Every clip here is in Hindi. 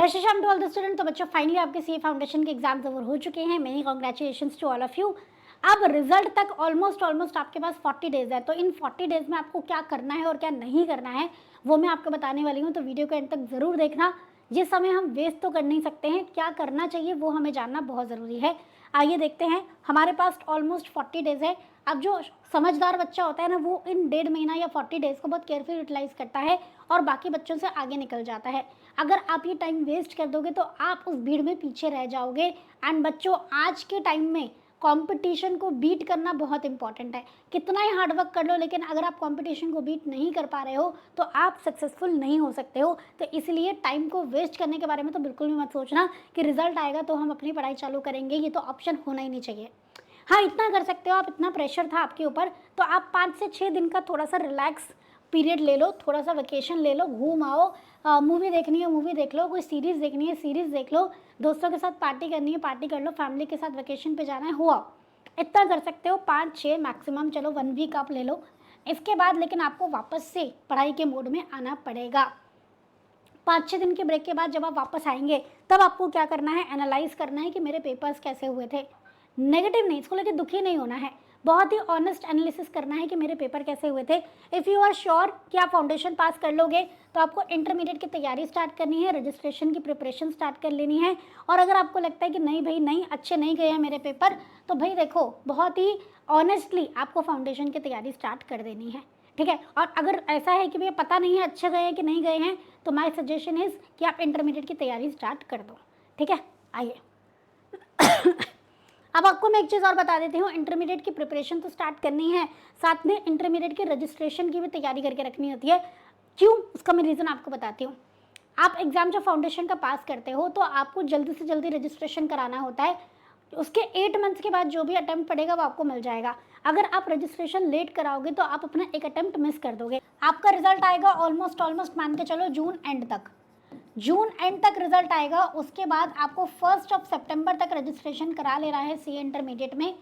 शाम टू ऑल द स्टूडेंट। तो बच्चों फाइनली आपके सीए फाउंडेशन के एग्जाम्स ओवर हो चुके हैं। Many congratulations to all of you. अब रिजल्ट तक ऑलमोस्ट आपके पास 40 डेज है। तो इन 40 डेज में आपको क्या करना है और क्या नहीं करना है वो मैं आपको बताने वाली हूँ। तो वीडियो को एंड तक ज़रूर देखना। ये समय हम वेस्ट तो कर नहीं सकते हैं, क्या करना चाहिए वो हमें जानना बहुत ज़रूरी है। आइए देखते हैं। हमारे पास ऑलमोस्ट 40 डेज है। अब जो समझदार बच्चा होता है ना, वो इन 1.5 महीना या 40 डेज को बहुत केयरफुल यूटिलाइज करता है और बाकी बच्चों से आगे निकल जाता है। अगर आप ये टाइम वेस्ट कर दोगे तो आप उस भीड़ में पीछे रह जाओगे। एंड बच्चों, आज के टाइम में कंपटीशन को बीट करना बहुत इंपॉर्टेंट है। कितना ही हार्डवर्क कर लो, लेकिन अगर आप कंपटीशन को बीट नहीं कर पा रहे हो तो आप सक्सेसफुल नहीं हो सकते हो। तो इसलिए टाइम को वेस्ट करने के बारे में तो बिल्कुल भी मत सोचना कि रिजल्ट आएगा तो हम अपनी पढ़ाई चालू करेंगे। ये तो ऑप्शन होना ही नहीं चाहिए। हाँ, इतना कर सकते हो आप, इतना प्रेशर था आपके ऊपर तो आप 5 से 6 दिन का थोड़ा सा रिलैक्स पीरियड ले लो, थोड़ा सा वेकेशन ले लो, घूम आओ। मूवी देखनी है मूवी देख लो, कोई सीरीज़ देखनी है सीरीज़ देख लो, दोस्तों के साथ पार्टी करनी है पार्टी कर लो, फैमिली के साथ वेकेशन पे जाना है हो आओ। इतना कर सकते हो, 5-6 मैक्सिमम, चलो 1 वीक आप ले लो। इसके बाद लेकिन आपको वापस से पढ़ाई के मोड में आना पड़ेगा। 5-6 दिन के ब्रेक के बाद जब आप वापस आएंगे तब आपको क्या करना है, एनालाइज करना है कि मेरे पेपर्स कैसे हुए थे। नेगेटिव नहीं, इसको लेकर दुखी नहीं होना है, बहुत ही ऑनेस्ट एनालिसिस करना है कि मेरे पेपर कैसे हुए थे। इफ़ यू आर श्योर कि आप फाउंडेशन पास कर लोगे तो आपको इंटरमीडिएट की तैयारी स्टार्ट करनी है, रजिस्ट्रेशन की प्रिपरेशन स्टार्ट कर लेनी है। और अगर आपको लगता है कि नहीं भाई नहीं, अच्छे नहीं गए हैं मेरे पेपर, तो भाई देखो बहुत ही ऑनेस्टली आपको फाउंडेशन की तैयारी स्टार्ट कर देनी है, ठीक है। और अगर ऐसा है कि भैया पता नहीं है अच्छे गए हैं कि नहीं गए हैं, तो माय सजेशन इज़ कि आप इंटरमीडिएट की तैयारी स्टार्ट कर दो, ठीक है। आइए अब आपको मैं एक चीज़ और बता देती हूँ, इंटरमीडिएट की प्रिपरेशन तो स्टार्ट करनी है, साथ में इंटरमीडिएट की रजिस्ट्रेशन की भी तैयारी करके रखनी होती है। क्यों, उसका मैं रीज़न आपको बताती हूँ। आप एग्ज़ाम जब फाउंडेशन का पास करते हो तो आपको जल्दी से जल्दी रजिस्ट्रेशन कराना होता है। उसके 8 मंथ्स के बाद जो भी अटैम्प्ट पड़ेगा वो आपको मिल जाएगा। अगर आप रजिस्ट्रेशन लेट कराओगे तो आप अपना एक अटैम्प्ट मिस कर दोगे। आपका रिजल्ट आएगा ऑलमोस्ट मान के चलो जून एंड तक रिजल्ट आएगा। उसके बाद आपको 1 सितंबर तक रजिस्ट्रेशन करा लेना है सीए इंटरमीडिएट में,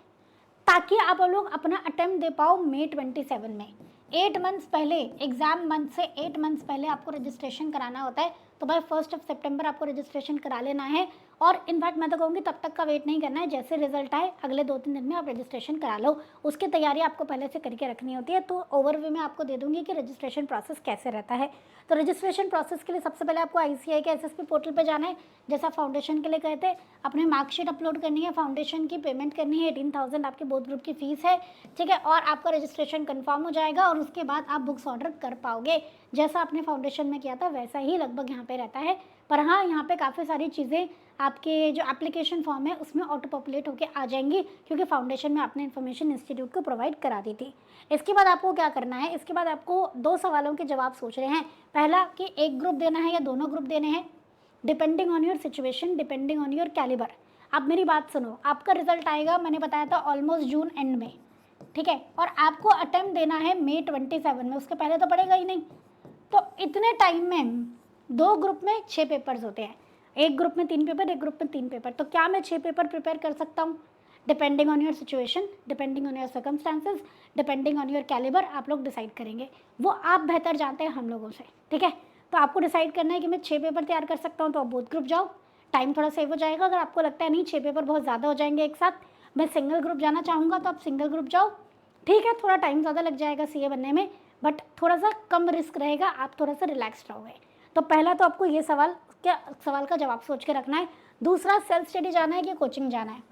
ताकि आप लोग अपना अटेम्प्ट दे पाओ मई 27 में। 8 मंथ्स पहले, एग्जाम मंथ से 8 मंथ्स पहले आपको रजिस्ट्रेशन कराना होता है। तो भाई 1 सितंबर आपको रजिस्ट्रेशन करा लेना है। और इनफैक्ट मैं तो कहूँगी तब तक का वेट नहीं करना है, जैसे रिजल्ट आए अगले 2-3 दिन में आप रजिस्ट्रेशन करा लो। उसकी तैयारी आपको पहले से करके रखनी होती है। तो ओवरव्यू में आपको दे दूंगी कि रजिस्ट्रेशन प्रोसेस कैसे रहता है। तो रजिस्ट्रेशन प्रोसेस के लिए सबसे पहले आपको आईसीआई के एसएसपी पोर्टल पे जाना है, जैसा फाउंडेशन के लिए कहते हैं। अपने मार्कशीट अपलोड करनी है, फाउंडेशन की पेमेंट करनी है, 18,000 आपके बोथ ग्रुप की फीस है, ठीक है। और आपका रजिस्ट्रेशन कंफर्म हो जाएगा और उसके बाद आप बुक्स ऑर्डर कर पाओगे। जैसा आपने फाउंडेशन में किया था वैसा ही लगभग यहाँ पे रहता है। पर हाँ, यहाँ पे काफ़ी सारी चीज़ें आपके जो एप्लीकेशन फॉर्म है उसमें ऑटो पॉपुलेट होकर आ जाएंगी, क्योंकि फाउंडेशन में आपने इन्फॉर्मेशन इंस्टीट्यूट को प्रोवाइड करा दी थी। इसके बाद आपको क्या करना है, इसके बाद आपको 2 सवालों के जवाब सोच रहे हैं। पहला कि एक ग्रुप देना है या दोनों ग्रुप देने हैं, depending on your situation, depending on your calibre. अब मेरी बात सुनो, आपका रिजल्ट आएगा, मैंने बताया था ऑलमोस्ट जून एंड में, ठीक है। और आपको अटेम्प्ट देना है मई 27 में, उसके पहले तो पड़ेगा ही नहीं। तो इतने टाइम में 2 ग्रुप में 6 पेपर्स होते हैं, एक ग्रुप में 3 पेपर, एक ग्रुप में 3 पेपर। तो क्या मैं 6 पेपर प्रिपेयर कर सकता हूँ? Depending on your situation, depending on your circumstances, depending on your calibre, आप लोग डिसाइड करेंगे। वो आप बेहतर जानते हैं हम लोगों से, ठीक है। तो आपको डिसाइड करना है कि मैं 6 पेपर तैयार कर सकता हूँ, तो आप बोथ ग्रुप जाओ, टाइम थोड़ा सेव हो जाएगा। अगर आपको लगता है नहीं 6 पेपर बहुत ज़्यादा हो जाएंगे एक साथ, मैं सिंगल ग्रुप जाना चाहूँगा, तो आप सिंगल ग्रुप जाओ, ठीक है। थोड़ा टाइम ज़्यादा लग जाएगा सीए बनने में, बट थोड़ा सा कम रिस्क रहेगा, आप थोड़ा सा रिलैक्स रहोगे। तो पहला तो आपको ये सवाल का जवाब सोच के रखना है। दूसरा, सेल्फ स्टडी जाना है कि कोचिंग जाना है।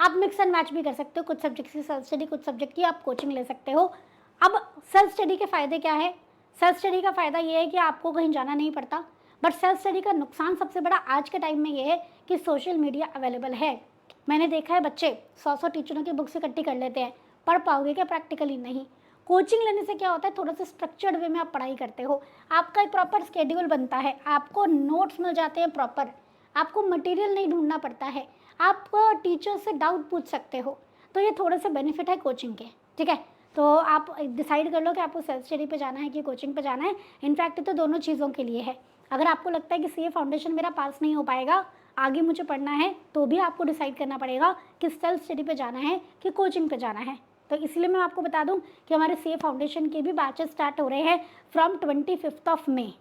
आप मिक्स एंड मैच भी कर सकते हो, कुछ सब्जेक्ट की सेल्फ स्टडी, कुछ सब्जेक्ट की आप कोचिंग ले सकते हो। अब सेल्फ स्टडी के फ़ायदे क्या है? सेल्फ स्टडी का फ़ायदा ये है कि आपको कहीं जाना नहीं पड़ता। बट सेल्फ स्टडी का नुकसान सबसे बड़ा आज के टाइम में ये है कि सोशल मीडिया अवेलेबल है। मैंने देखा है बच्चे 100 टीचरों की बुक्स इकट्ठी कर लेते हैं, पढ़ पाओगे क्या? प्रैक्टिकली नहीं। कोचिंग लेने से क्या होता है, थोड़ा सा स्ट्रक्चर्ड वे में आप पढ़ाई करते हो, आपका एक प्रॉपर स्केड्यूल बनता है, आपको नोट्स मिल जाते हैं प्रॉपर, आपको मटेरियल नहीं ढूंढना पड़ता है, आप टीचर से डाउट पूछ सकते हो। तो ये थोड़े से बेनिफिट है कोचिंग के, ठीक है। तो आप डिसाइड कर लो कि आपको सेल्फ स्टडी पे जाना है कि कोचिंग पे जाना है। इनफैक्ट तो दोनों चीज़ों के लिए है। अगर आपको लगता है कि सीए फाउंडेशन मेरा पास नहीं हो पाएगा, आगे मुझे पढ़ना है, तो भी आपको डिसाइड करना पड़ेगा कि सेल्फ स्टडी पे जाना है कि कोचिंग पे जाना है। तो इसलिए मैं आपको बता दूं कि हमारे सीए फाउंडेशन के भी बैचेस स्टार्ट हो रहे हैं फ्रॉम 25 मई।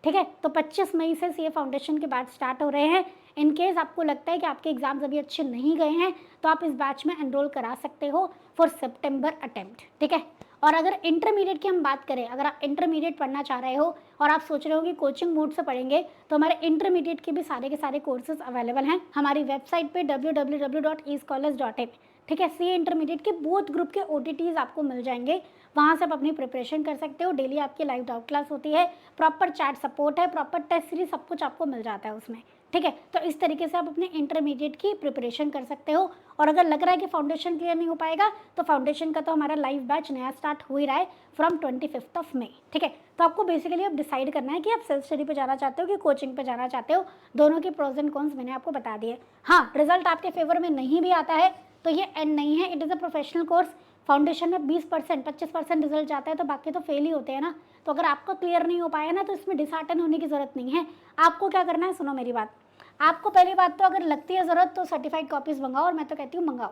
ठीक है। तो 25 मई से सीए फाउंडेशन के बैच स्टार्ट हो रहे हैं। इन केस आपको लगता है कि आपके एग्जाम्स अभी अच्छे नहीं गए हैं तो आप इस बैच में एनरोल करा सकते हो फॉर सितंबर अटेम्प्ट, ठीक है। और अगर इंटरमीडिएट की हम बात करें, अगर आप इंटरमीडिएट पढ़ना चाह रहे हो और आप सोच रहे हो कि कोचिंग मोड से पढ़ेंगे, तो हमारे इंटरमीडिएट के भी सारे कोर्सेज अवेलेबल हैं हमारी वेबसाइट पे www.escholars.in, ठीक है। सीए इंटरमीडिएट के बोथ ग्रुप के OTTs आपको मिल जाएंगे, वहाँ से आप अपनी प्रिपरेशन कर सकते हो। डेली आपकी लाइव डाउट क्लास होती है, प्रॉपर चैट सपोर्ट है, प्रॉपर टेस्ट सीरीज, सब कुछ आपको मिल जाता है उसमें, ठीक है। तो इस तरीके से आप अपने इंटरमीडिएट की प्रिपरेशन कर सकते हो। और अगर लग रहा है कि फाउंडेशन क्लियर नहीं हो पाएगा तो फाउंडेशन का तो हमारा लाइव बैच नया स्टार्ट हो ही रहा है फ्रॉम 25 मई, ठीक है। तो आपको बेसिकली अब डिसाइड करना है कि आप सेल्फ स्टडी पे जाना चाहते हो कि कोचिंग पे जाना चाहते हो। दोनों के प्रोज एंड कॉन्स मैंने आपको बता दिए। हाँ, रिजल्ट आपके फेवर में नहीं भी आता है तो ये एंड नहीं है, it is a professional course. Foundation में 20% 25% रिजल्ट जाता है तो बाकी तो फेल ही होते हैं ना। तो अगर आपका क्लियर नहीं हो पाया ना तो इसमें डिसहार्टन होने की ज़रूरत नहीं है। आपको क्या करना है, सुनो मेरी बात। आपको पहली बात तो अगर लगती है ज़रूरत तो सर्टिफाइड कॉपीज़ मंगाओ, और मैं तो कहती हूँ मंगाओ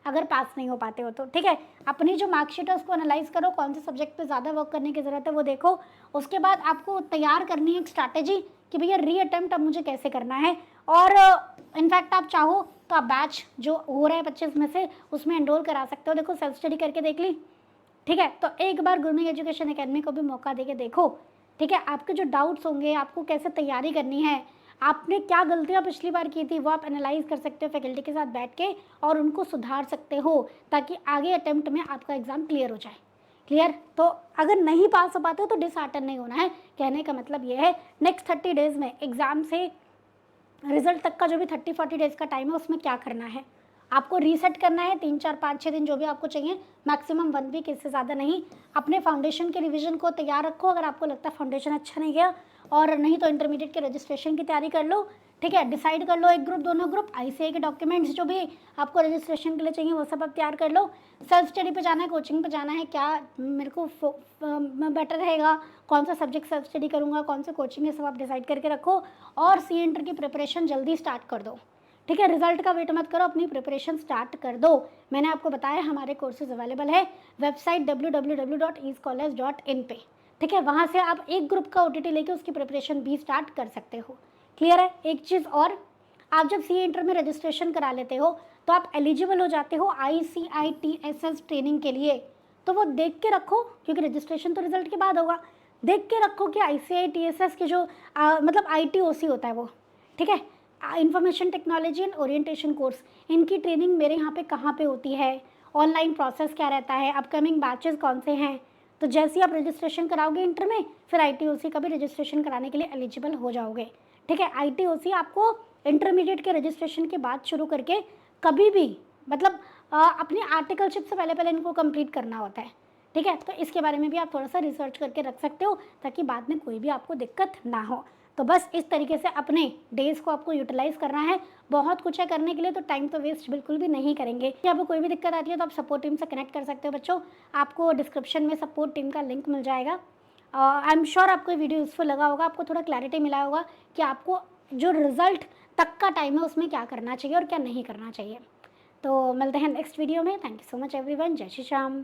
अगर पास नहीं हो पाते हो तो, ठीक है। अपनी जो मार्कशीट है उसको एनालाइज करो, कौन से सब्जेक्ट पे ज़्यादा वर्क करने की ज़रूरत है वो देखो। उसके बाद आपको तैयार करनी है एक स्ट्रैटेजी कि भैया री अटेम्प्ट अब मुझे कैसे करना है। और इनफैक्ट आप चाहो तो आप बैच जो हो रहा है 25 में से उसमें एनरोल करा सकते हो। देखो सेल्फ स्टडी करके देख ली, ठीक है। तो एक बार ग्रूमिंग एजुकेशन एकेडमी को भी मौका देके देखो, ठीक है। आपके जो डाउट्स होंगे, आपको कैसे तैयारी करनी है, आपने क्या गलतियाँ पिछली बार की थी वो आप एनालाइज कर सकते हो फैकल्टी के साथ बैठ के और उनको सुधार सकते हो ताकि आगे अटेम्प्ट में आपका एग्ज़ाम क्लियर हो जाए। क्लियर? तो अगर नहीं पास हो पाते हो तो डिसहार्टन नहीं होना है। कहने का मतलब ये है नेक्स्ट 30 डेज़ में एग्ज़ाम से रिजल्ट तक का जो भी 30-40 डेज़ का टाइम है उसमें क्या करना है, आपको रीसेट करना है 3, 4, 5, 6 दिन जो भी आपको चाहिए, मैक्सिमम 1 वीक, इससे ज़्यादा नहीं। अपने फाउंडेशन के रिवीजन को तैयार रखो। अगर आपको लगता है फाउंडेशन अच्छा नहीं गया और नहीं तो इंटरमीडिएट के रजिस्ट्रेशन की तैयारी कर लो, ठीक है। डिसाइड कर लो एक ग्रुप, दोनों ग्रुप, ICAI के डॉक्यूमेंट्स जो भी आपको रजिस्ट्रेशन के लिए चाहिए वो सब आप तैयार कर लो। सेल्फ स्टडी पे जाना है, कोचिंग पे जाना है, क्या मेरे को बेटर रहेगा, कौन सा सब्जेक्ट सेल्फ स्टडी करूँगा, कौन सा कोचिंग है, सब आप डिसाइड करके रखो और सी इंटर की प्रिपरेशन जल्दी स्टार्ट कर दो, ठीक है। रिजल्ट का वेट मत करो, अपनी प्रिपरेशन स्टार्ट कर दो। मैंने आपको बताया हमारे कोर्सेज अवेलेबल है वेबसाइट www.escholars.in पे, ठीक है। वहाँ से आप एक ग्रुप का OTT लेके उसकी प्रिपरेशन भी स्टार्ट कर सकते हो। क्लियर है? एक चीज़ और, आप जब सी इंटर में रजिस्ट्रेशन करा लेते हो तो आप एलिजिबल हो जाते हो ICITSS ट्रेनिंग के लिए। तो वो देख के रखो, क्योंकि रजिस्ट्रेशन तो रिजल्ट के बाद होगा। देख के रखो कि ICITSS के जो मतलब ITOC होता है वो, ठीक है, information technology and orientation course, इनकी ट्रेनिंग मेरे यहाँ पे कहाँ पे होती है, ऑनलाइन प्रोसेस क्या रहता है, अपकमिंग बैचेस कौन से हैं। तो जैसे ही आप रजिस्ट्रेशन कराओगे इंटर में, फिर ITOC का भी रजिस्ट्रेशन कराने के लिए एलिजिबल हो जाओगे, ठीक है। ITOC आपको इंटरमीडिएट के रजिस्ट्रेशन के बाद शुरू करके कभी भी मतलब अपनी आर्टिकलशिप से पहले इनको कंप्लीट करना होता है, ठीक है। तो इसके बारे में भी आप थोड़ा सा रिसर्च करके रख सकते हो ताकि बाद में कोई भी आपको दिक्कत ना हो। तो बस इस तरीके से अपने डेज़ को आपको यूटिलाइज़ करना है। बहुत कुछ है करने के लिए, तो टाइम तो वेस्ट बिल्कुल भी नहीं करेंगे। कि आपको कोई भी दिक्कत आती है तो आप सपोर्ट टीम से कनेक्ट कर सकते हो बच्चों। आपको डिस्क्रिप्शन में सपोर्ट टीम का लिंक मिल जाएगा। आई एम श्योर आपको ये वीडियो यूज़फुल लगा होगा, आपको थोड़ा क्लैरिटी मिला होगा कि आपको जो रिजल्ट तक का टाइम है उसमें क्या करना चाहिए और क्या नहीं करना चाहिए। तो मिलते हैं नेक्स्ट वीडियो में। Thank you so much everyone. जय श्री राम।